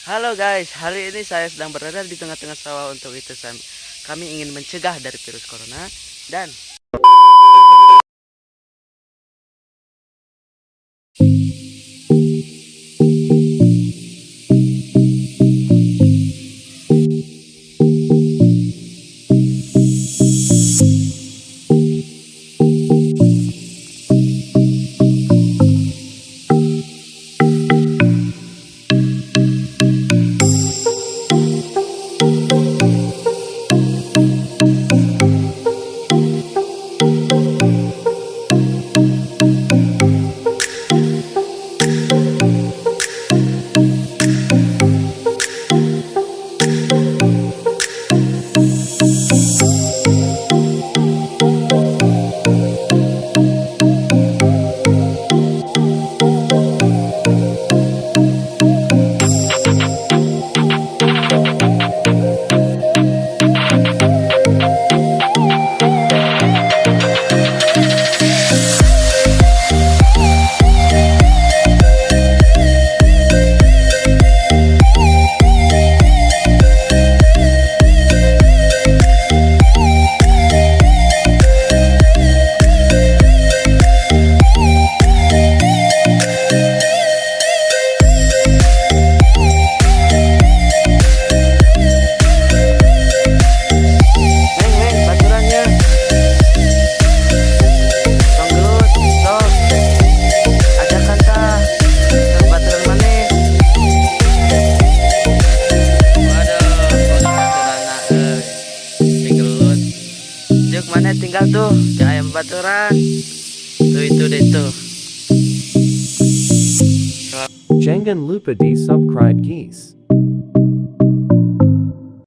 Halo guys, hari ini saya sedang berada di tengah-tengah sawah. Untuk itu kami ingin mencegah dari virus corona dan neng baturannya tong gelut sok ajakan tah keur baturan maneh. Waduh, baturanna si gelut jeung maneh tinggal tuh di ayam baturan tuh itu deh tuh. Jangan lupa di subscribe guys.